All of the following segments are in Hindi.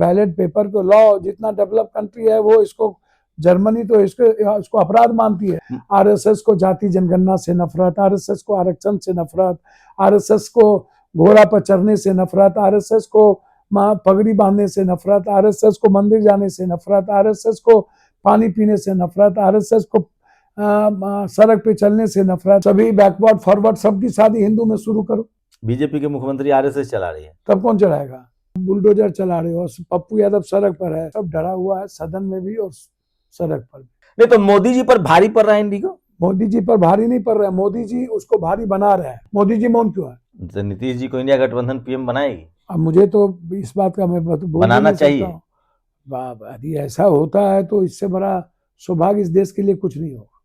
बैलेट पेपर को लॉ जितना डेवलप कंट्री है वो इसको, जर्मनी तो इसको अपराध मानती है। आरएसएस को जाति जनगणना से नफरत, आरएसएस को आरक्षण से नफरत, आरएसएस को घोड़ा पर चढ़ने से नफरत, आरएसएस को पगड़ी बांधने से नफरत, आरएसएस को मंदिर जाने से नफरत, आरएसएस को पानी पीने से नफरत, आरएसएस को सड़क पे चलने से नफरत। सभी बैकवर्ड फॉरवर्ड सबकी शादी हिंदू में शुरू करो। बीजेपी के मुख्यमंत्री आरएसएस चला रही है, तब कौन चलाएगा? बुलडोजर चला रहे हो, पप्पू यादव सड़क पर है, सब डरा हुआ है सदन में भी और सड़क पर भी। नहीं तो मोदी जी पर भारी पड़ रहा है इंडिगो? मोदी जी पर भारी नहीं पड़ रहा है, मोदी जी उसको भारी बना रहे हैं। मोदी जी मौन क्यों है? तो नीतीश जी को इंडिया गठबंधन पीएम बनाएगी? अब मुझे तो इस बात का मैं बनाना चाहिए। यदि ऐसा होता है तो इससे बड़ा सौभाग्य इस देश के लिए कुछ नहीं होगा।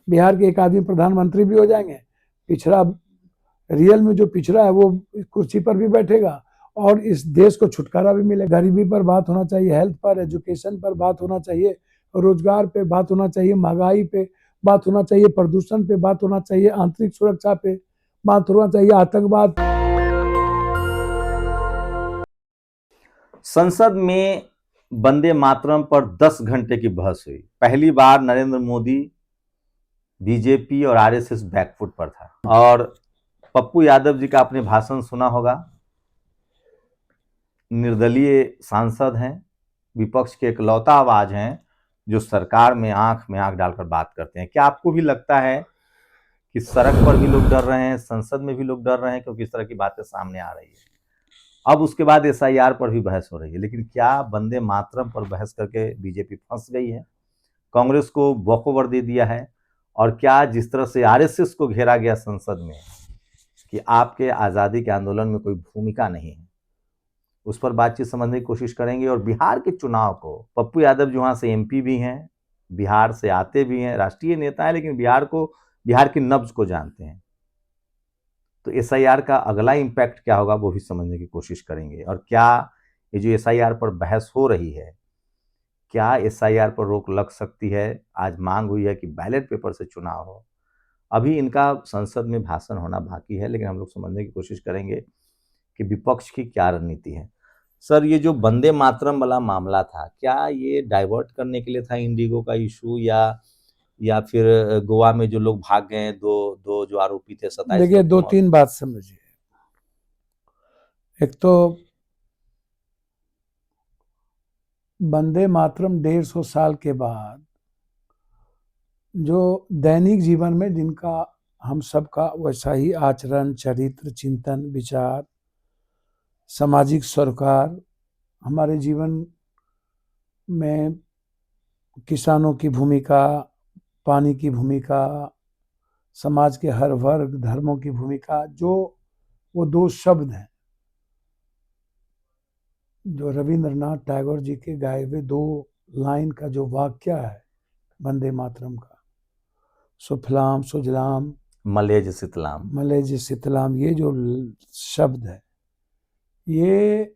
बिहार के एक आदमी प्रधानमंत्री भी हो जाएंगे, पिछड़ा रियल में जो पिछड़ा है वो कुर्सी पर भी बैठेगा और इस देश को छुटकारा भी मिलेगा। गरीबी पर बात होना चाहिए, हेल्थ पर, एजुकेशन पर बात होना चाहिए, रोजगार पे बात होना चाहिए, महंगाई पे बात होना चाहिए, प्रदूषण पे बात होना चाहिए, आंतरिक सुरक्षा पे बात होना चाहिए, आतंकवाद। संसद में वंदे मातरम पर 10 घंटे की बहस हुई। पहली बार नरेंद्र मोदी, बीजेपी और आरएसएस बैकफुट पर था। और पप्पू यादव जी का आपने भाषण सुना होगा। निर्दलीय सांसद हैं, विपक्ष के इकलौता आवाज हैं जो सरकार में आंख डालकर बात करते हैं। क्या आपको भी लगता है कि सड़क पर भी लोग डर रहे हैं, संसद में भी लोग डर रहे हैं क्योंकि इस तरह की बातें सामने आ रही है? अब उसके बाद एसआईआर पर भी बहस हो रही है, लेकिन क्या वंदे मातरम पर बहस करके बीजेपी फंस गई है, कांग्रेस को वॉकओवर दे दिया है? और क्या जिस तरह से आरएसएस को घेरा गया संसद में कि आपके आज़ादी के आंदोलन में कोई भूमिका नहीं है, उस पर बातचीत समझने की कोशिश करेंगे। और बिहार के चुनाव को, पप्पू यादव जो वहाँ से एमपी भी हैं, बिहार से आते भी हैं, राष्ट्रीय नेता है, लेकिन बिहार की नब्ज को जानते हैं। तो एसआईआर का अगला इम्पैक्ट क्या होगा वो भी समझने की कोशिश करेंगे। और क्या ये जो एसआईआर पर बहस हो रही है, क्या एसआईआर पर रोक लग सकती है? आज मांग हुई है कि बैलेट पेपर से चुनाव हो। अभी इनका संसद में भाषण होना बाकी है, लेकिन हम लोग समझने की कोशिश करेंगे कि विपक्ष की क्या रणनीति है। सर, ये जो वंदे मातरम वाला मामला था, क्या ये डाइवर्ट करने के लिए था इंडिगो का इशू, या फिर गोवा में जो लोग भाग गए, दो जो आरोपी थे, 27? देखिए, 2-3 बात समझिए। एक तो वंदे मातरम 150 साल के बाद जो दैनिक जीवन में जिनका हम सबका वैसा ही आचरण, चरित्र, चिंतन, विचार, सामाजिक सरोकार, हमारे जीवन में किसानों की भूमिका, पानी की भूमिका, समाज के हर वर्ग धर्मों की भूमिका, जो वो 2 शब्द हैं जो रविंद्रनाथ टैगोर जी के गाए हुए 2 लाइन का जो वाक्य है वंदे मातरम का, सुफलाम सुजलाम मलेज शीतलाम, मलेज शीतलाम, ये जो शब्द है, ये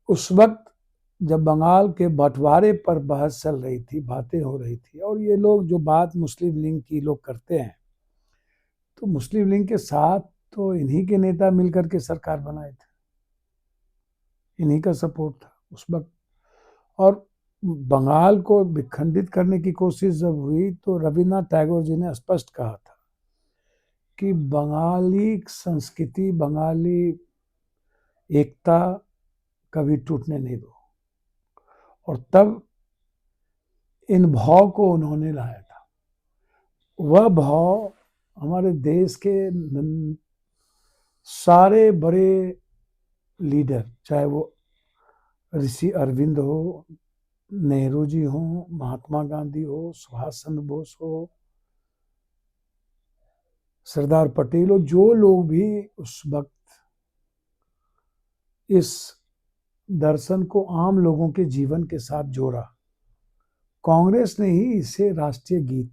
उस वक्त जब बंगाल के बंटवारे पर बहस चल रही थी, बातें हो रही थी, और ये लोग जो बात मुस्लिम लीग की लोग करते हैं, तो मुस्लिम लीग के साथ तो इन्हीं के नेता मिलकर के सरकार बनाए थे, इन्हीं का सपोर्ट था उस वक्त। और बंगाल को विखंडित करने की कोशिश जब हुई तो रविन्द्रनाथ टैगोर जी ने स्पष्ट कहा था कि बंगाली संस्कृति, बंगाली एकता कभी टूटने नहीं दो। और तब इन भाव को उन्होंने लाया था। वह भाव हमारे देश के सारे बड़े लीडर, चाहे वो ऋषि अरविंद हो, नेहरू जी हो, महात्मा गांधी हो, सुभाष चंद्र बोस हो, सरदार पटेल हो, जो लोग भी उस वक्त इस दर्शन को आम लोगों के जीवन के साथ जोड़ा, कांग्रेस ने ही इसे राष्ट्रीय गीत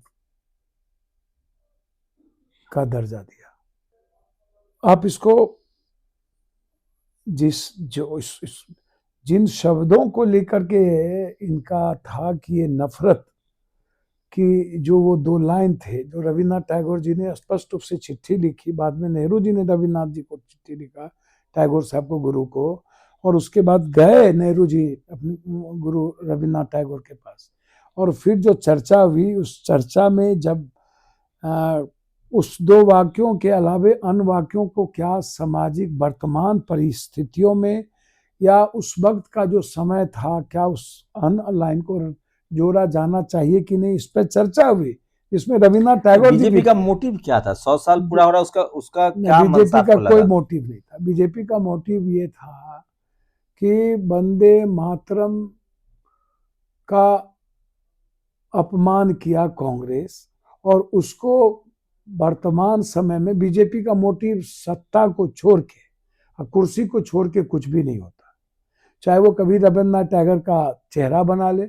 का दर्जा दिया। आप इसको जिन शब्दों को लेकर के इनका था कि ये नफरत कि जो वो 2 लाइन थे जो रविन्द्रनाथ टैगोर जी ने स्पष्ट रूप से चिट्ठी लिखी, बाद में नेहरू जी ने रविन्द्रनाथ जी को चिट्ठी लिखा टैगोर साहब को, गुरु को, और उसके बाद गए नेहरू जी अपने गुरु रविन्द्रनाथ टैगोर के पास, और फिर जो चर्चा हुई उस चर्चा में जब उस 2 वाक्यों के अलावे अन्य वाक्यों को क्या सामाजिक वर्तमान परिस्थितियों में या उस वक्त का जो समय था, क्या उस अन्य लाइन को जोड़ा जाना चाहिए कि नहीं, इस पर चर्चा हुई, इसमें रविन्द्रनाथ टैगोर जी बीजेपी का मोटिव क्या था? 100 साल पूरा हो रहा है, उसका क्या बीजेपी मंशा का आपको लगा? कोई मोटिव नहीं था। बीजेपी का मोटिव ये था कि वंदे मातरम का अपमान किया कांग्रेस, और उसको वर्तमान समय में बीजेपी का मोटिव सत्ता को छोड़ के, कुर्सी को छोड़ के कुछ भी नहीं होता। चाहे वो कभी रविन्द्रनाथ टैगोर का चेहरा बना ले,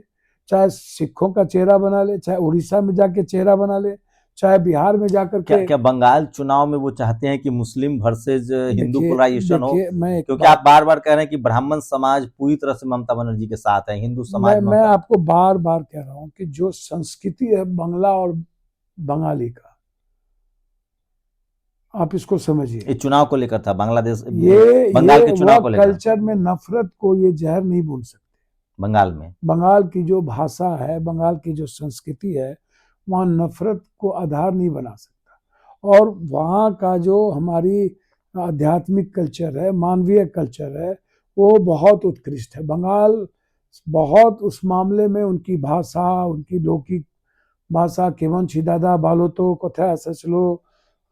चाहे सिखों का चेहरा बना ले, चाहे उड़ीसा में जाके चेहरा बना ले, चाहे बिहार में जाकर के। क्या बंगाल चुनाव में वो चाहते हैं कि मुस्लिम वर्सेज हिंदू पोलराइजेशन हो? क्योंकि आप बार बार कह रहे हैं कि ब्राह्मण समाज पूरी तरह से ममता बनर्जी के साथ है, हिंदू समाज। मैं आपको बार बार कह रहा हूं कि जो संस्कृति है बांग्ला और बंगाली का, आप इसको समझिए। ये चुनाव को लेकर था, बांग्लादेश बंगाल के चुनाव को लेकर। कल्चर में नफरत को ये जहर नहीं भून सकते। बंगाल में बंगाल की जो भाषा है, बंगाल की जो संस्कृति है, वहाँ नफरत को आधार नहीं बना सकता। और वहाँ का जो हमारी आध्यात्मिक कल्चर है, मानवीय कल्चर है, वो बहुत उत्कृष्ट है। बंगाल बहुत उस मामले में उनकी भाषा, उनकी लौकिक भाषा, केवन छिदादा बालो तो कथा सचलो,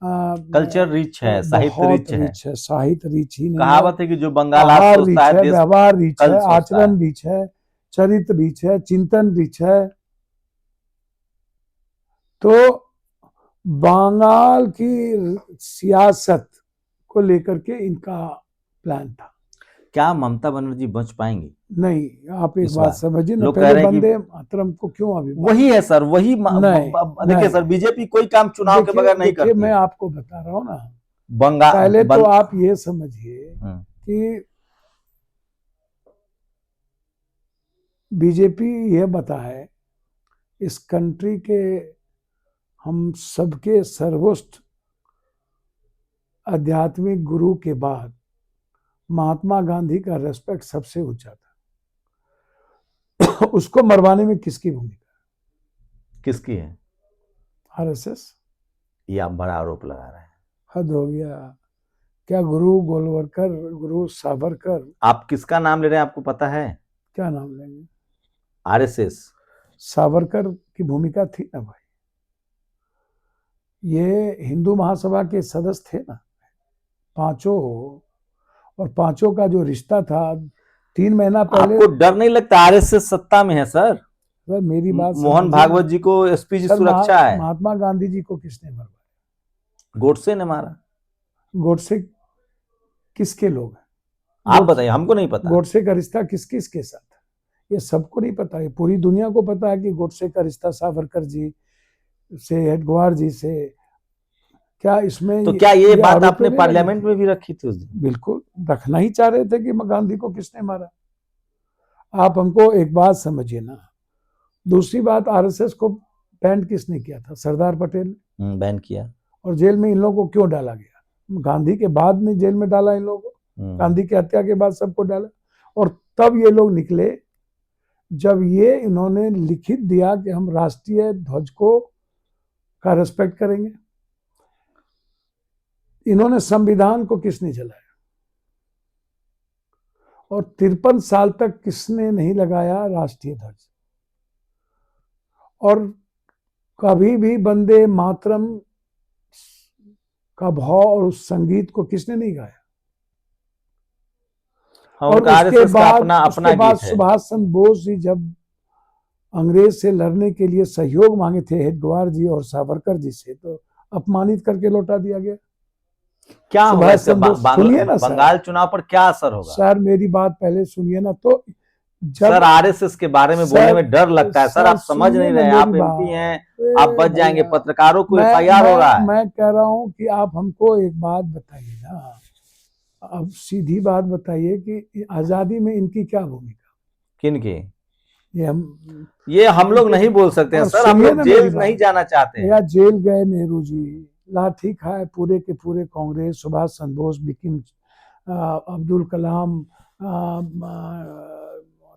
कल्चर रिच है, साहित्य रिच है, साहित्य रिच ही नहीं, कहावत है कि जो बंगाल आज सोचता है, व्यवहार रिच है, आचरण रिच है, चरित्र रिच है, चिंतन रिच है। तो बंगाल की सियासत को लेकर के इनका प्लान था। क्या ममता बनर्जी बच पाएंगी? नहीं, आप एक बात समझिए ना, पहले वंदे मातरम को क्यों अभी वही है सर, वही देखिए सर, बीजेपी कोई काम चुनाव के बगैर नहीं करती। मैं आपको बता रहा हूँ ना, पहले तो आप ये समझिए कि बीजेपी ये बताए इस कंट्री के हम सबके सर्वोच्च आध्यात्मिक गुरु के बाद महात्मा गांधी का रेस्पेक्ट सबसे ऊंचा था। उसको मरवाने में किसकी भूमिका? किसकी है? आरएसएस। ये आप बड़ा आरोप लगा रहे हैं। हद हो गया। क्या गुरु गोलवलकर, गुरु सावरकर। आप किसका नाम ले रहे हैं, आपको पता है? क्या नाम लेंगे? आरएसएस। सावरकर की भूमिका थी ना भाई। ये हिंदू महासभा के सदस्य थे ना, पांचों, और पांचों का जो रिश्ता था 3 महीना पहले। आपको डर नहीं लगता? आरएसएस सत्ता में है सर। सर मेरी बात, मोहन भागवत जी को एसपी जी सुरक्षा है। महात्मा गांधी जी को किसने मरवाया? गोडसे ने मारा। गोडसे किसके लोग हैं? आप बताइए, हमको नहीं पता। गोडसे का रिश्ता किस किस के साथ है ये सबको नहीं पता है। पूरी दुनिया को पता है कि गोडसे का रिश्ता सावरकर जी से, हेडगेवार जी से। क्या इसमें तो क्या ये बात आपने पार्लियामेंट में भी रखी थी उस दिन? बिल्कुल रखना ही चाह रहे थे कि गांधी को किसने मारा। आप हमको एक बात समझिए ना। दूसरी बात, आरएसएस को बैन किसने किया था? सरदार पटेल ने बैन किया। और जेल में इन लोगों को क्यों डाला गया? गांधी के बाद में जेल में डाला इन लोगों को। गांधी की हत्या के बाद सबको डाला। और तब ये लोग निकले जब ये इन्होंने लिखित दिया कि हम राष्ट्रीय ध्वज को का रेस्पेक्ट करेंगे। इन्होंने संविधान को किसने जलाया? और 53 साल तक किसने नहीं लगाया राष्ट्रीय ध्वज? और कभी भी वंदे मातरम का भाव और उस संगीत को किसने नहीं गाया? और उसके बाद सुभाष चंद्र बोस जी जब अंग्रेज से लड़ने के लिए सहयोग मांगे थे हेडगेवार जी और सावरकर जी से, तो अपमानित करके लौटा दिया गया। क्या होगा? सुनिए ना, बंगाल चुनाव पर क्या असर होगा? सर मेरी बात पहले सुनिए ना। तो सर आरएसएस के बारे में बोलने में डर लगता है सर, आप समझ नहीं रहे। आप एमपी हैं, आप बच जाएंगे। पत्रकारों को एफआईआर हो रहा है। मैं कह रहा हूं कि आप हमको एक बात बताइए ना, अब सीधी बात बताइए कि आजादी में इनकी क्या भूमिका? किनकी? ये हम लोग नहीं बोल सकते हैं सर, हम लोग जेल नहीं जाना चाहते हैं। या जेल गए नेहरू जी, लाठी खाए पूरे के पूरे कांग्रेस, सुभाष चंद्र बोस, अब्दुल कलाम,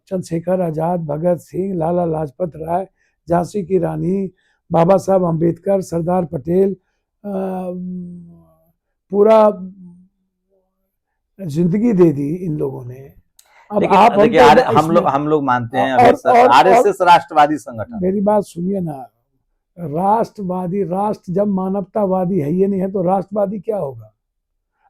चंद्रशेखर आजाद, भगत सिंह, लाला लाजपत राय, झांसी की रानी, बाबा साहब अम्बेडकर, सरदार पटेल, पूरा जिंदगी दे दी इन लोगों ने। अब आप देखिए हम लोग मानते हैं अभी आरएसएस राष्ट्रवादी संगठन। मेरी बात सुनिए ना, राष्ट्रवादी, राष्ट्र जब मानवतावादी है ये नहीं है तो राष्ट्रवादी क्या होगा?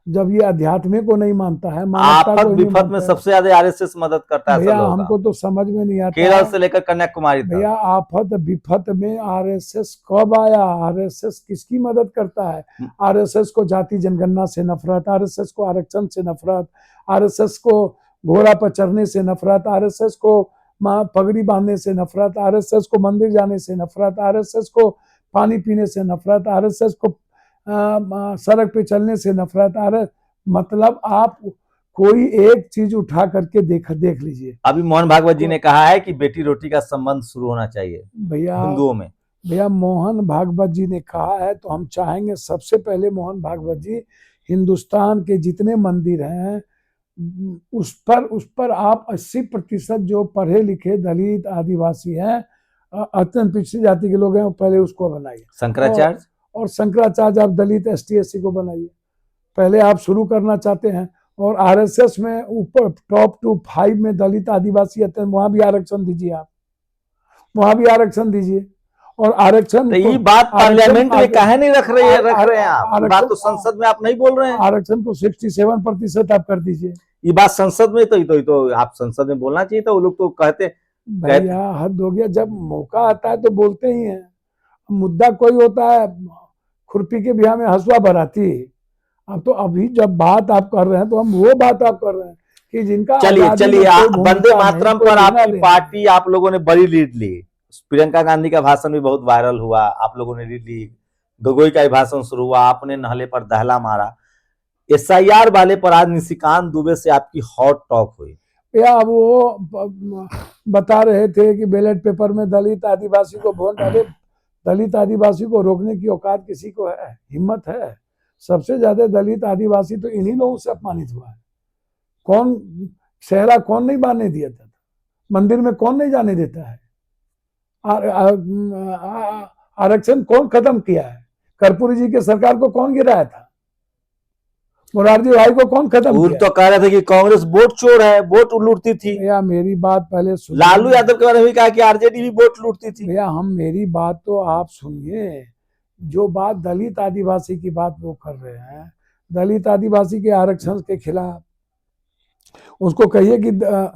जब ये अध्यात्म को नहीं मानता है, मानवता को नहीं मानता में सबसे ज्यादा आरएसएस मदद करता है। भैया हमको तो समझ में नहीं आता, केरल से लेकर कन्याकुमारी तक। भैया आफत विफत में आरएसएस कब आया? आरएसएस किसकी मदद करता है? आरएसएस को जाति जनगणना से नफरत, आरएसएस को आरक्षण से नफरत, आरएसएस को घोड़ा पर चढ़ने से नफरत, आरएसएस को पगड़ी बांधने से नफरत, आरएसएस को मंदिर जाने से नफरत, आरएसएस को पानी पीने से नफरत, आरएसएस को सड़क पे चलने से नफरत। मतलब आप कोई एक चीज उठा करके देख लीजिए। अभी मोहन भागवत जी ने कहा है कि बेटी रोटी का संबंध शुरू होना चाहिए भैया हिंदुओं में। भैया मोहन भागवत जी ने कहा है तो हम चाहेंगे सबसे पहले मोहन भागवत जी हिंदुस्तान के जितने मंदिर हैं उस पर आप 80% जो पढ़े लिखे दलित आदिवासी हैं, अत्यंत पिछड़ी जाति के लोग हैं, पहले उसको बनाइए। शंकराचार्य और शंकराचार्य आप दलित ST SC को बनाइए, पहले आप शुरू करना चाहते हैं। और आरएसएस में ऊपर टॉप 5 में दलित आदिवासी अत्यंत, वहां भी आरक्षण दीजिए, आप वहां भी आरक्षण दीजिए। और आरक्षण तो ये बात पार्लियामेंट में काहे नहीं रख रहे हैं आप? बात तो संसद में आप नहीं बोल रहे हैं। आरक्षण को 67% आप कर दीजिए। ये बात संसद में तो आप संसद में बोलना चाहिए था। वो लोग तो कहते भैया हद हो गया, जब मौका आता है तो बोलते ही हैं। मुद्दा कोई होता है खुरपी के बिहार में हंसुआ भराती। अब तो अभी जब बात आप कर रहे हैं तो हम वो बात आप कर रहे हैं कि जिनका चलिए वंदे मातरम पर आपकी पार्टी, आप लोगों ने बड़ी लीड ली। प्रियंका गांधी का भाषण भी बहुत वायरल हुआ, आप लोगों ने लीड ली। गोगोई का भाषण शुरू हुआ, आपने नहले पर दहला मारा। SIR वाले पर आज निशिकांत दुबे से आपकी हॉट टॉक हुई। या वो बता रहे थे कि बैलेट पेपर में दलित आदिवासी को वोट डाले। दलित आदिवासी को रोकने की औकात किसी को है? हिम्मत है? सबसे ज्यादा दलित आदिवासी तो इन्हीं लोगों से अपमानित हुआ है। कौन सेहरा कौन नहीं बांधने दिया था? मंदिर में कौन नहीं जाने देता है? आरक्षण कौन खत्म किया है? कर्पूरी जी के सरकार को कौन गिराया था? मोरारजी भाई को कौन खत्म किया? तो कह रहे थे कि कांग्रेस वोट चोर है, वोट लूटती थी। भैया मेरी बात पहले सुनिए। लालू यादव के बारे में भी कहा कि आरजेडी भी वोट लूटती थी। भैया मेरी बात तो आप सुनिए। जो बात दलित आदिवासी की बात वो कर रहे हैं, दलित आदिवासी के आरक्षण के खिलाफ, उसको कहिए कि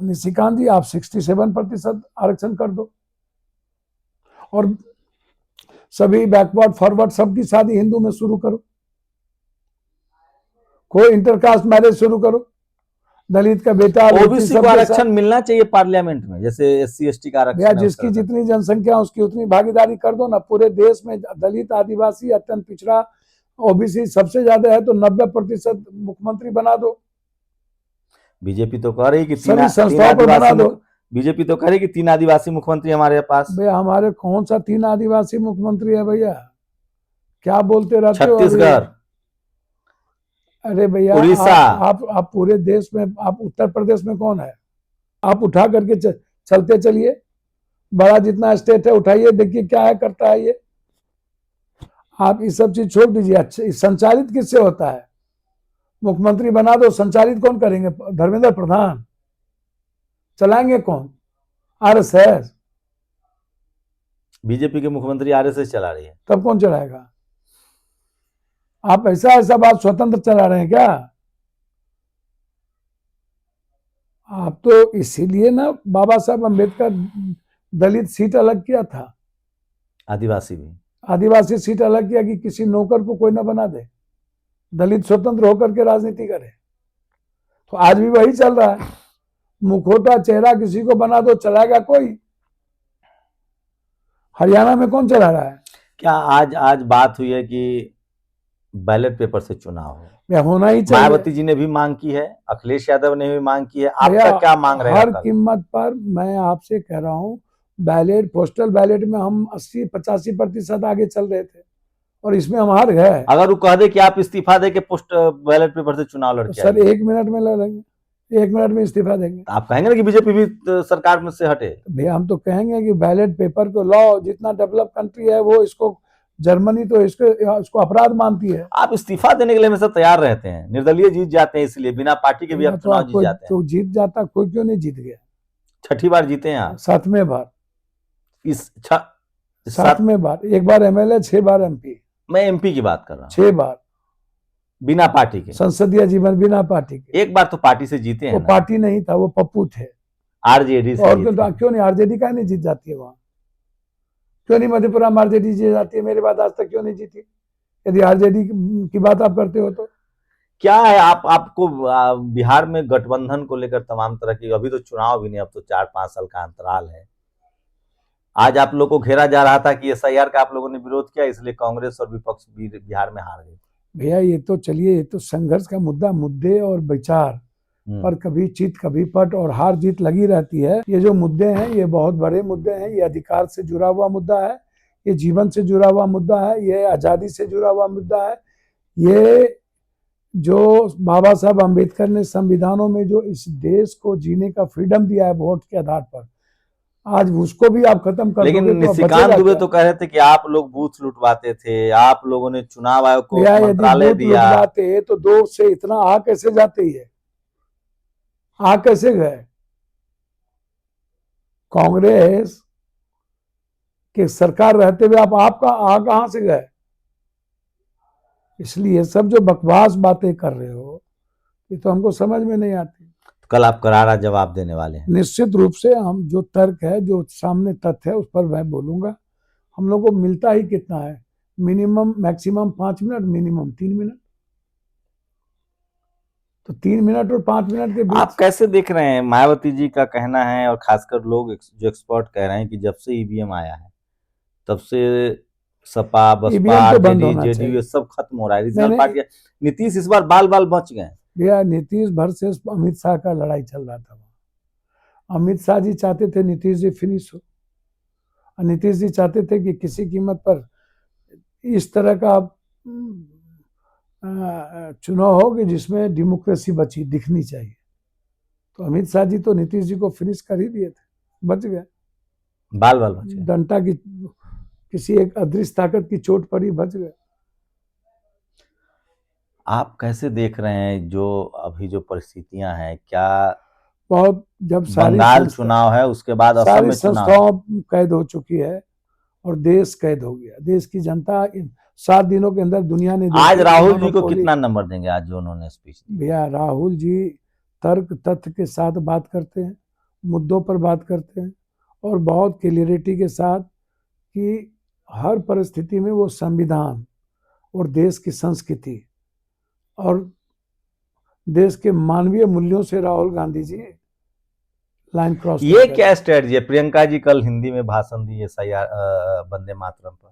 निशिकांत जी आप 67% आरक्षण कर दो और सभी बैकवर्ड फॉरवर्ड सबकी शादी हिंदू में शुरू करो, कोई इंटरकास्ट मैरिज शुरू करो। दलित का बेटा ओबीसी को आरक्षण मिलना चाहिए पार्लियामेंट में, जैसे SC ST का आरक्षण। जिसकी जितनी जनसंख्या उसकी उतनी भागीदारी कर दो ना। पूरे देश में दलित आदिवासी अत्यंत पिछड़ा OBC सबसे ज्यादा है तो 90% मुख्यमंत्री बना दो। बीजेपी तो कह रही कि सभी संस्थाओं पर बना दो। बीजेपी तो कह रही कि 3 आदिवासी मुख्यमंत्री हमारे पास। भैया हमारे कौन सा 3 आदिवासी मुख्यमंत्री है भैया? क्या बोलते रहते हो? छत्तीसगढ़, अरे भैया उड़ीसा, आप पूरे देश में, आप उत्तर प्रदेश में कौन है? आप उठा करके चलते चलिए, बड़ा जितना स्टेट है उठाइए, देखिए क्या है करता है ये। आप ये सब चीज छोड़ दीजिए। अच्छा संचालित किससे होता है? मुख्यमंत्री बना दो, संचालित कौन करेंगे? धर्मेंद्र प्रधान। चलाएंगे कौन? RSS। बीजेपी के मुख्यमंत्री RSS चला रही है, तब कौन चलाएगा? आप ऐसा बात स्वतंत्र चला रहे हैं क्या? आप तो इसीलिए ना बाबा साहब अम्बेडकर दलित सीट अलग किया था, आदिवासी सीट अलग किया कि किसी नौकर को कोई ना बना दे, दलित स्वतंत्र होकर के राजनीति करे। तो आज भी वही चल रहा है। मुखौटा चेहरा किसी को बना दो, चलाएगा कोई? हरियाणा में कौन चला रहा है? क्या आज बात हुई है कि बैलेट पेपर से चुनाव हो? होना ही चाहिए। मायावती जी ने भी मांग की है, अखिलेश यादव ने भी मांग की है, आपका क्या मांग रहे हैं? हर कीमत पर मैं आपसे कह रहा हूं, बैलेट, पोस्टल बैलेट में हम 80-85% आगे चल रहे थे और इसमें हम हार गए। अगर वो कह दे कि आप इस्तीफा दे के पोस्ट बैलेट पेपर से चुनाव तो लड़के सर आइए, 1 मिनट में लड़ेंगे, 1 मिनट में इस्तीफा देंगे। तो आप कहेंगे ना कि बीजेपी भी सरकार में से हटे? तो भैया हम तो कहेंगे कि बैलेट पेपर को लाओ, जितना डेवलप कंट्री है वो इसको, जर्मनी तो इसको अपराध मानती है। आप इस्तीफा देने के लिए हमेशा तैयार रहते हैं, निर्दलीय जीत जाते हैं, इसलिए बिना पार्टी के भी भैया आप तो चुनाव जीत आपको जाते हैं। तो जीत जाता, कोई क्यों नहीं जीत गया? 6ठी बार जीते हैं आप। 7वें बार, इस 7वें बार, 1 बार एमएलए, 6 बार एमपी। मैं एमपी की बात कर रहा हूँ, 6 बार बिना पार्टी के। संसदीय जीवन बिना पार्टी के। एक बार तो पार्टी से जीते हैं वो ना, पार्टी नहीं था, वो पप्पू थे। आरजेडी से और जीते हैं। क्यों नहीं आरजेडी का नहीं जीत जाती है वहां? क्यों नहीं मधेपुरा में आरजेडी जीत जाती है? मेरी बात आज तक क्यों नहीं जीती? यदि आरजेडी की बात आप करते हो तो क्या है, आपको बिहार में गठबंधन को लेकर तमाम तरह की, अभी तो चुनाव भी नहीं, अब तो 4-5 साल का अंतराल है। आज आप लोगों को घेरा जा रहा था कि एसआईआर का आप लोगों ने विरोध किया, इसलिए कांग्रेस और विपक्ष भी बिहार में हार गए। भैया ये तो चलिए, ये तो संघर्ष का मुद्दा, मुद्दे और विचार पर कभी चित कभी पट और हार जीत लगी रहती है। ये जो मुद्दे हैं ये बहुत बड़े मुद्दे हैं। ये अधिकार से जुड़ा हुआ मुद्दा है, ये जीवन से जुड़ा हुआ मुद्दा है, ये आजादी से जुड़ा हुआ मुद्दा है। ये जो बाबा साहब अम्बेडकर ने संविधानों में जो इस देश को जीने का फ्रीडम दिया है वोट के आधार पर, आज उसको भी आप खत्म कर लेकिन दोगे तो निशिकांत दुबे तो कह रहे थे कि आप लोग बूथ लुटवाते थे, आप लोगों ने चुनाव आयोग को मंत्रालय दिया। लुटवाते तो 2 से इतना आ कैसे जाते ही है? आ कैसे गए? कांग्रेस के सरकार रहते हुए आपका आ कहां से गए? इसलिए सब जो बकवास बातें कर रहे हो ये तो हमको समझ में नहीं आती। कल आप करारा जवाब देने वाले हैं? निश्चित रूप से हम जो तर्क है, जो सामने तथ्य है, उस पर मैं बोलूंगा। हम लोग को मिलता ही कितना है? Minimum maximum 5 minute, minimum 3 minute. तो 3 मिनट और 5 मिनट के बीच आप कैसे देख रहे हैं? मायावती जी का कहना है, और खासकर लोग जो एक्सपर्ट कह रहे हैं कि जब से ईवीएम आया है तब से सपा, बसपा, आरजेडी, जेडीयू सब खत्म हो रहा है। रीजनल पार्टी, नीतीश इस बार बाल बाल बच गए। भैया नीतीश भर से अमित शाह का लड़ाई चल रहा था। अमित शाह जी चाहते थे नीतीश जी फिनिश हो, और नीतीश जी चाहते थे कि किसी कीमत पर इस तरह का चुनाव हो कि जिसमें डेमोक्रेसी बची दिखनी चाहिए। तो अमित शाह जी तो नीतीश जी को फिनिश कर ही दिए थे, बच गए, बाल बाल बच गए। डंटा की किसी एक अदृश्य ताकत की चोट पर ही बच गए। आप कैसे देख रहे हैं जो अभी जो परिस्थितियां हैं? क्या बहुत, जब बंगाल चुनाव है उसके बाद असम में संस्थाओं कैद हो चुकी है और देश कैद हो गया। देश की जनता 7 दिनों के अंदर दुनिया ने आज राहुल जी को कितना नंबर देंगे? आज जो उन्होंने स्पीच दी। भैया राहुल जी तर्क तथ्य के साथ बात करते हैं, मुद्दों पर बात करते हैं, और बहुत क्लियरिटी के साथ कि हर परिस्थिति में वो संविधान और देश की संस्कृति और देश के मानवीय मूल्यों से राहुल गांधी जी लाइन क्रॉस। ये क्या स्ट्रेटजी है? प्रियंका जी कल हिंदी में भाषण दी वंदे मातरम पर,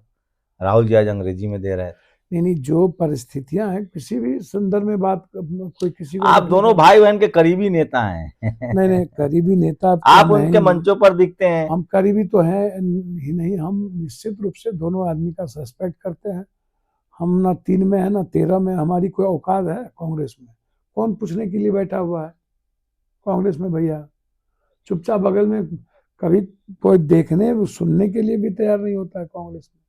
राहुल जी आज अंग्रेजी में दे रहे हैं। नहीं, जो परिस्थितियां हैं किसी भी संदर्भ में बात, कोई किसी को, आप दोनों भाई बहन के करीबी नेता हैं। नहीं करीबी नेता आप उनके मंचों पर दिखते हैं। हम करीबी तो हैं ही नहीं, हम निश्चित रूप से दोनों आदमी का सस्पेक्ट करते हैं। हम ना 3 में है ना 13 में, हमारी कोई औकात है कांग्रेस में? कौन पूछने के लिए बैठा हुआ है कांग्रेस में? भैया चुपचाप बगल में, कभी कोई देखने सुनने के लिए भी तैयार नहीं होता है कांग्रेस में।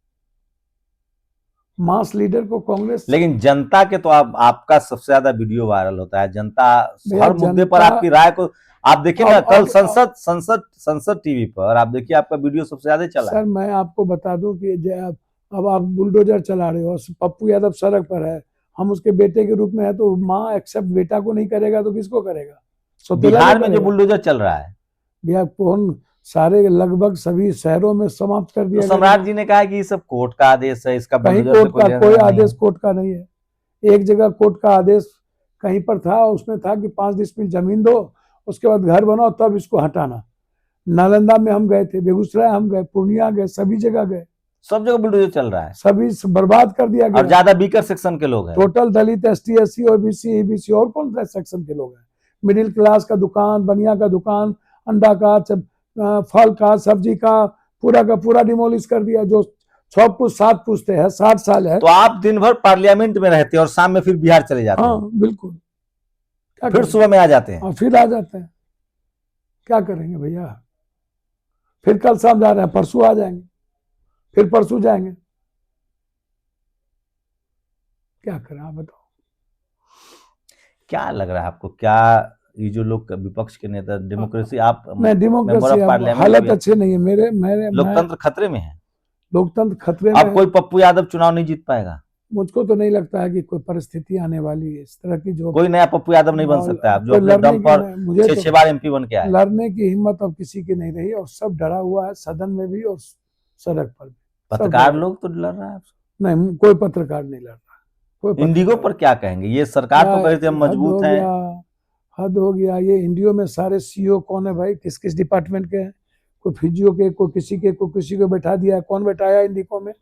मास लीडर को कांग्रेस, लेकिन जनता के तो आपका सबसे ज्यादा वीडियो वायरल होता है। जनता हर मुद्दे पर आपकी राय को, आप देखिए ना, कल संसद टीवी पर आप देखिए, आपका वीडियो सबसे ज्यादा चला। सर मैं आपको बता दूं कि अब आप बुलडोजर चला रहे हो, पप्पू यादव सड़क पर है, हम उसके बेटे के रूप में है, तो माँ एक्सेप्ट बेटा को नहीं करेगा तो किसको करेगा? बिहार में जो बुलडोजर चल रहा है भैया, कौन सारे लगभग सभी शहरों में समाप्त कर दिया। तो सम्राट जी ने कहा कि ये सब कोर्ट का आदेश है, इसका कहीं कोर्ट का कोई आदेश कोर्ट का नहीं है। एक जगह कोर्ट का आदेश कहीं पर था, उसमें था कि 5 डिसमिल जमीन दो, उसके बाद घर बनाओ, तब इसको हटाना। नालंदा में हम गए थे, बेगूसराय हम गए, पूर्णिया गए, सभी जगह गए, सब जगह बुलडोजर चल रहा है, सभी बर्बाद कर दिया गया। और ज्यादा बीकर सेक्शन के लोग हैं, टोटल दलित, एसटी, एससी, ओबीसी, ईबीसी, और कौन सा सेक्शन के लोग हैं? मिडिल क्लास का दुकान, बनिया का दुकान, अंडा का, फल का, सब्जी का पूरा डिमोलिश कर दिया। जो 6 पुस्त 7 पुस्तें हैं, 60 साल है। तो आप दिन भर पार्लियामेंट में रहते हैं और शाम में फिर बिहार चले जाते हैं। हाँ बिल्कुल, क्या फिर करेंगे? सुबह में आ जाते हैं। और फिर आ जाते हैं, क्या करेंगे भैया? फिर कल शाम जा रहे हैं, परसों आ जाएंगे, फिर परसों जाएंगे, क्या करें आप बताओ? क्या लग रहा है आपको, क्या ये जो लोग विपक्ष के नेता, डेमोक्रेसी, आप नहीं, मेंबर डेमोक्रेसी ऑफ अब पार्लियामेंट हालत भी हैं, अच्छे नहीं है मेरे मेरे मैं लोकतंत्र खतरे में है। लोकतंत्र खतरे अब में कोई पप्पू यादव चुनाव नहीं जीत पाएगा। मुझको तो नहीं लगता है कि कोई परिस्थिति आने वाली है इस तरह की जो कोई नया पप्पू यादव नहीं बन सकता है, जो कोई अपने लड़ने दम की पर मुझे 6 तो बार एमपी बन के आए। लड़ने की हिम्मत अब किसी की नहीं रही और सब डरा हुआ है, सदन में भी और सड़क पर भी। पत्रकार लोग तो लड़ रहा है। नहीं, कोई पत्रकार नहीं लड़ रहा, कोई इंडिगो पर क्या कहेंगे? ये सरकार तो कहती है हम मजबूत हैं। हद हो गया। ये इंडियो में सारे सीईओ कौन है भाई? किस किस डिपार्टमेंट के हैं? कोई फिजियो के, कोई किसी के, कोई किसी को बैठा दिया है। कौन बैठाया इंडिको में?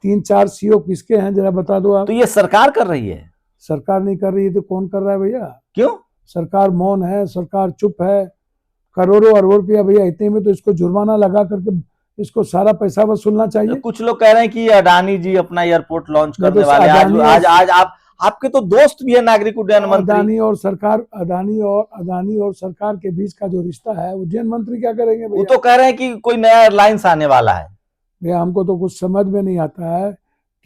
3-4 सीईओ किसके हैं जरा बता दो आप। तो ये सरकार कर रही है। सरकार नहीं कर रही है तो कौन कर रहा है भैया? क्यों सरकार मौन है, सरकार चुप है। करोड़ों अरबों रुपया भैया, इतने में तो इसको जुर्माना लगा करके इसको सारा पैसा वसूलना चाहिए। कुछ लोग कह रहे हैं कि अडानी जी अपना एयरपोर्ट लॉन्च करने वाले हैं। आज आप आपके तो दोस्त भी है नागरिक उड्डयन मंत्री। अडानी और सरकार के बीच का जो रिश्ता है, उड्डयन मंत्री क्या करेंगे भैया? वो तो कह रहे हैं कि कोई नया एयरलाइंस आने वाला है। भैया हमको तो कुछ समझ में नहीं आता है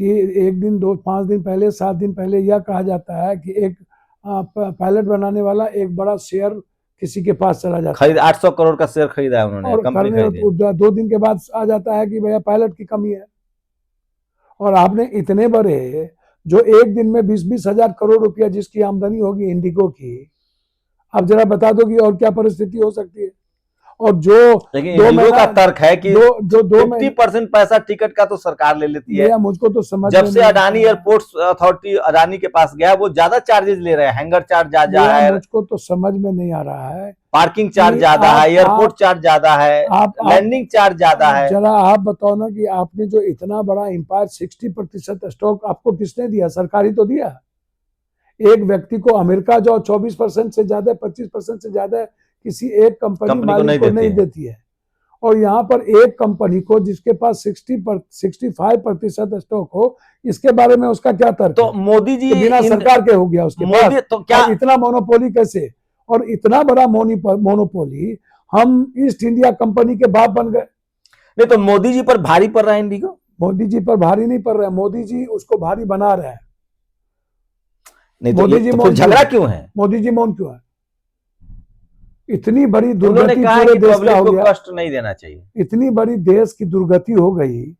कि 1 दिन 2-5 दिन पहले 7 दिन पहले यह कहा जाता है कि एक पायलट बनाने वाला एक बड़ा शेयर किसी के पास चला जाता है, 800 करोड़ का शेयर खरीदा है उन्होंने, कंपनी खरीदी है। 2 दिन के बाद आ जाता है कि भैया पायलट की कमी है। और आपने इतने बड़े जो एक दिन में 20-20 हजार करोड़ रुपया जिसकी आमदनी होगी इंडिगो की, अब जरा बता दो कि और क्या परिस्थिति हो सकती है? और जो लेकिन इंडिगो का तर्क है कि 50% पैसा टिकट का तो सरकार ले लेती है। मुझको तो समझ जब से अडानी एयरपोर्ट्स अथॉरिटी अडानी के पास गया, वो ज्यादा चार्जेस ले रहे हैं। हैंगर चार्ज ज्यादा है, मुझको तो समझ में नहीं आ रहा है। पार्किंग चार्ज ज्यादा है, एयरपोर्ट चार्ज ज्यादा है, लैंडिंग चार्ज ज्यादा है। जरा आप बताओ ना कि आपने जो इतना बड़ा एम्पायर 60% स्टॉक आपको किसने दिया? सरकार ही तो दिया। एक व्यक्ति को अमेरिका जो 24% से ज्यादा 25% से ज्यादा किसी एक कंपनी मालिक को नहीं देती है, और यहाँ पर एक कंपनी को जिसके पास 65% स्टॉक हो, इसके बारे में उसका क्या तर्क? तो मोदी जी बिना सरकार के हो गया उसके पास, तो क्या इतना मोनोपोली कैसे? और इतना बड़ा मोनोपोली हम ईस्ट इंडिया कंपनी के बाप बन गए। नहीं तो मोदी जी पर भारी पड़ रहा है इंडिगो? मोदी जी पर भारी नहीं पड़ रहा है, मोदी जी उसको भारी बना रहे हैं। नहीं तो मोदी जी तो झगड़ा क्यों है? मोदी जी मौन क्यों है? इतनी बड़ी दुर्गति पूरे देश का हो गया, कष्ट नहीं देना चाहिए। इतनी बड़ी देश की दुर्गति हो गई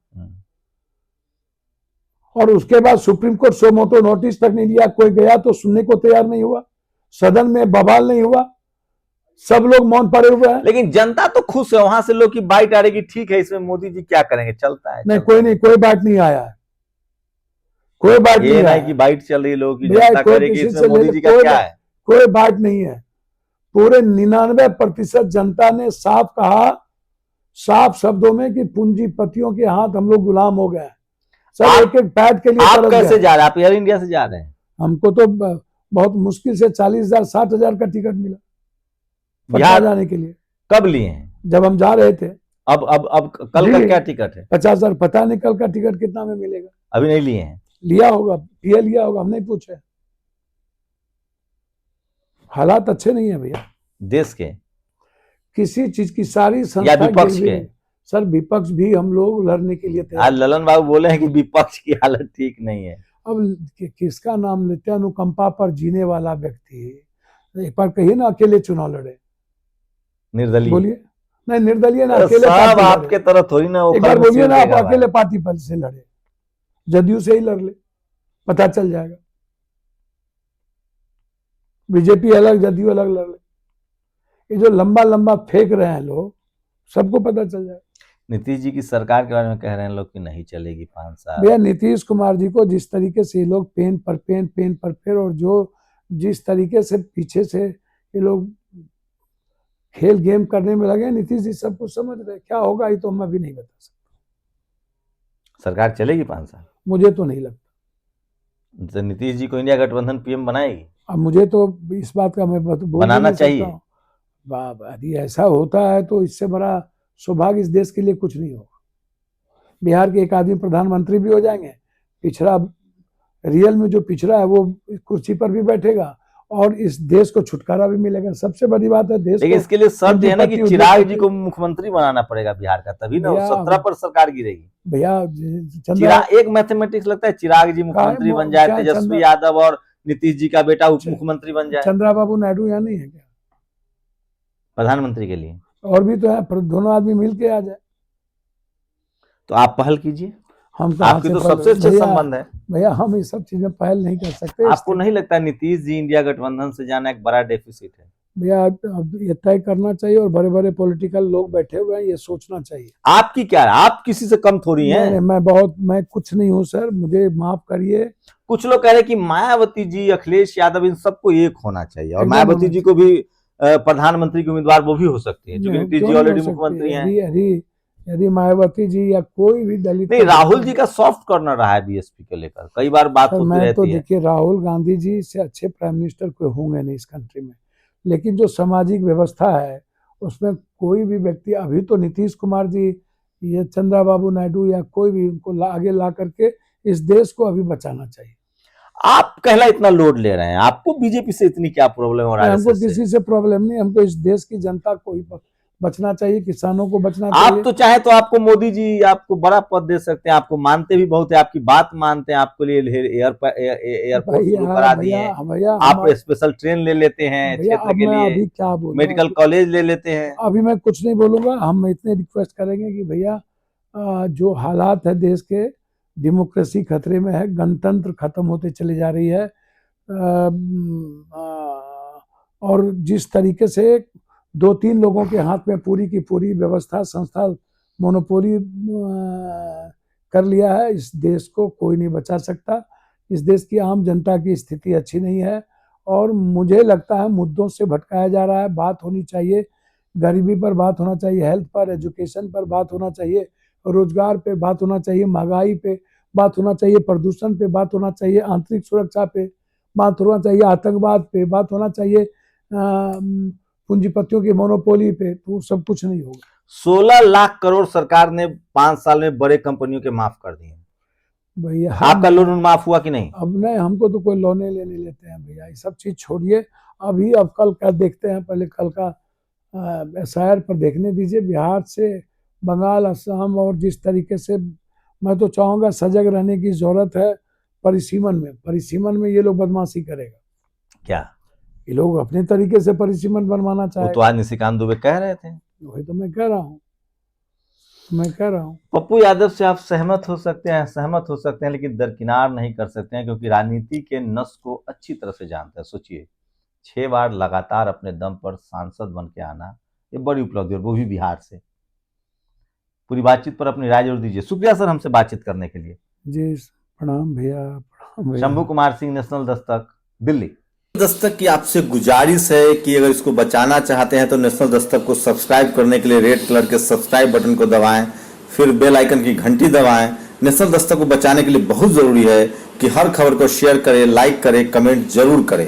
और उसके बाद सुप्रीम कोर्ट सो मोटो नोटिस तक नहीं लिया। कोई गया तो सुनने को तैयार नहीं हुआ, सदन में बवाल नहीं हुआ, सब लोग मौन पड़े हुए हैं। लेकिन जनता तो खुश है, वहां से लोग की बाइट आ रही कि ठीक है, इसमें मोदी जी क्या करेंगे, चलता है। नहीं, कोई बात नहीं आया है, कोई बात नहीं है कि बाइट चल रही, लोग की जनता करेगी, इसमें मोदी जी का क्या है? कोई बात नहीं है। पूरे 99% जनता ने साफ कहा, साफ शब्दों में, कि पूंजीपतियों के हाथ हम लोग गुलाम हो गए। सब एक एक पैड के लिए। आप कैसे जा रहे हैं? आप एयर इंडिया से जा रहे हैं? हमको तो बहुत मुश्किल से 40,000 60,000 का टिकट मिला बिहार जाने के लिए। कब लिए हैं? जब हम जा रहे थे। अब कल का क्या टिकट है? 50,000। पता नहीं कल का टिकट कितना में मिलेगा। अभी नहीं लिए हैं? लिया होगा, पीए लिया होगा, हम नहीं पूछे। हालात अच्छे नहीं है भैया देश के, किसी चीज की। सारी या विपक्ष के? सर विपक्ष भी हम लोग लड़ने के लिए तैयार। आज ललन बाबू बोले हैं कि विपक्ष की हालत ठीक नहीं है। अब किसका नाम लेते? अनुकंपा पर जीने वाला व्यक्ति एक बार कहिए ना, अकेले चुनाव लड़े। निर्दलीय बोलिए। नहीं, निर्दलीय ना, अकेले। सब आपके तरह थोड़ी ना। एक बार बोलिए ना, आप अकेले पार्टी पर से लड़े, जदयू से ही लड़ ले, पता चल जाएगा। बीजेपी अलग, जदयू अलग लड़ ले। ये जो लंबा लंबा फेंक रहे हैं लोग, सबको पता चल जाएगा। नीतीश जी की सरकार के बारे में कह रहे हैं लोग कि नहीं चलेगी 5 साल। भैया नीतीश कुमार जी को जिस तरीके से ये लोग पेन पर पेन, और जो जिस तरीके से पीछे से ये लोग खेल गेम करने में लगे, नीतीश जी सब कुछ समझ रहे। क्या होगा ये तो हम अभी नहीं बता सकते। सरकार चलेगी 5 साल? मुझे तो नहीं लगता। तो नीतीश जी को इंडिया गठबंधन पीएम बनाएगी? अब मुझे तो इस बात का मैं बनाना चाहिए। यदि ऐसा होता है तो इससे बड़ा सौभाग्य इस देश के लिए कुछ नहीं होगा। बिहार के एक आदमी प्रधानमंत्री भी हो जाएंगे, पिछड़ा रियल में जो पिछड़ा है वो कुर्सी पर भी बैठेगा और इस देश को छुटकारा भी मिलेगा। सबसे बड़ी बात है देश लेकिन को, इसके लिए शर्त है ना कि उद्योगपति- चिराग जी को मुख्यमंत्री बनाना पड़ेगा बिहार का, तभी ना भैया 17 पर सरकार गिरेगी। भैया चिराग एक मैथमेटिक्स लगता है, चिराग जी मुख्यमंत्री बन जाए, क्या तेजस्वी चंद्रा- यादव और नीतीश जी का बेटा उप मुख्यमंत्री बन जाए चंद्राबाबू नायडू यहाँ नहीं है क्या प्रधानमंत्री के लिए? और भी तो है, पर दोनों आदमी मिल के आ जाए। तो आप पहल कीजिए, हम कहाँ आपकी से तो पहल- सबसे अच्छे भैया- संबंध है। भैया हम ये सब चीजें पहल नहीं कर सकते। आपको नहीं लगता नीतीश जी इंडिया गठबंधन से जाना एक बड़ा डेफिसिट है? भैया अब ये तय करना चाहिए और बड़े बड़े पॉलिटिकल लोग बैठे हुए हैं, ये सोचना चाहिए। आपकी क्या है, आप किसी से कम थोड़ी हैं। मैं कुछ नहीं हूँ सर, मुझे माफ करिए। कुछ लोग कह रहे हैं कि मायावती जी, अखिलेश यादव, इन सबको एक होना चाहिए और एकदम मायावती होना जी को भी प्रधानमंत्री की उम्मीदवार वो भी हो सकती है, क्योंकि नीतीश जी ऑलरेडी मुख्यमंत्री हैं। यदि मायावती जी या कोई भी दलित, नहीं, राहुल जी का सॉफ्ट कॉर्नर रहा है बीएसपी को लेकर, कई बार बात होती मैं तो रहती है। देखिए राहुल गांधी जी से अच्छे प्राइम मिनिस्टर कोई होंगे नहीं इस कंट्री में, लेकिन जो सामाजिक व्यवस्था है उसमें कोई भी व्यक्ति, अभी तो नीतीश कुमार जी, ये चंद्राबाबू नायडू या कोई भी, उनको आगे ला करके इस देश को अभी बचाना चाहिए। आप कहला इतना लोड ले रहे हैं, आपको बीजेपी से इतनी क्या प्रॉब्लम हो रहा है? हमको किसी से प्रॉब्लम नहीं, हमको इस देश की जनता को ही बचना चाहिए, किसानों को बचना चाहिए। आप तो चाहे तो आपको मोदी जी आपको बड़ा पद दे सकते हैं, आपको मानते भी बहुत है, आपकी बात मानते हैं, आपके लिए एयरपोर्ट शुरू करा दिए हैं, आप स्पेशल ट्रेन ले लेते हैं क्षेत्र के लिए, अभी क्या बोलूं, मेडिकल कॉलेज ले लेते हैं। अभी मैं कुछ नहीं बोलूंगा। हम इतने रिक्वेस्ट करेंगे कि भैया जो हालात है देश के, डेमोक्रेसी खतरे में है, गणतंत्र खत्म होते चली जा रही है, और जिस तरीके से 2-3 लोगों के हाथ में पूरी की पूरी व्यवस्था संस्था मोनोपोली कर लिया है, इस देश को कोई नहीं बचा सकता। इस देश की आम जनता की स्थिति अच्छी नहीं है और मुझे लगता है मुद्दों से भटकाया जा रहा है। बात होनी चाहिए, गरीबी पर बात होना चाहिए, हेल्थ पर, एजुकेशन पर बात होना चाहिए, रोजगार पे बात होना चाहिए, महंगाई पे बात होना चाहिए, प्रदूषण पे बात होना चाहिए, आंतरिक सुरक्षा पे बात होना चाहिए, आतंकवाद पे बात होना चाहिए, पूंजीपतियों की मोनोपोली पे। तो सब कुछ नहीं होगा। 16 लाख करोड़ सरकार ने 5 साल में बड़े कंपनियों के माफ कर दिए भैया। आपका लोन माफ हुआ कि नहीं? अब नहीं, हमको तो कोई लोने लेने लेते हैं भैया, ये सब चीज छोड़िए अभी। अब कल का देखते हैं, पहले कल का SIR पर देखने दीजिए। बिहार से बंगाल, असम और जिस तरीके से, मैं तो चाहूंगा सजग रहने की जरूरत है। परिसीमन में ये लोग बदमाशी करेगा क्या? ये लोग अपने तरीके से परिसीमन बनवाना चाहे। वो तो आज निशिकांत दुबे कह रहे थे। वही तो मैं कह रहा हूँ। पप्पू यादव से आप सहमत हो सकते हैं, लेकिन दरकिनार नहीं कर सकते हैं, क्योंकि राजनीति के नस को अच्छी तरह से जानते हैं। सोचिए, 6 बार लगातार अपने दम पर सांसद बन के आना, ये बड़ी उपलब्धि, और वो भी बिहार से। पूरी बातचीत पर अपनी राय जरूर दीजिए। शुक्रिया सर हमसे बातचीत करने के लिए। जी प्रणाम भैया। शंभू कुमार सिंह, नेशनल दस्तक, दिल्ली। दस्तक की आपसे गुजारिश है कि अगर इसको बचाना चाहते हैं तो नेशनल दस्तक को सब्सक्राइब करने के लिए रेड कलर के सब्सक्राइब बटन को दबाएं, फिर बेल आइकन की घंटी दबाएं। नेशनल दस्तक को बचाने के लिए बहुत जरूरी है कि हर खबर को शेयर करें, लाइक करें, कमेंट जरूर करें।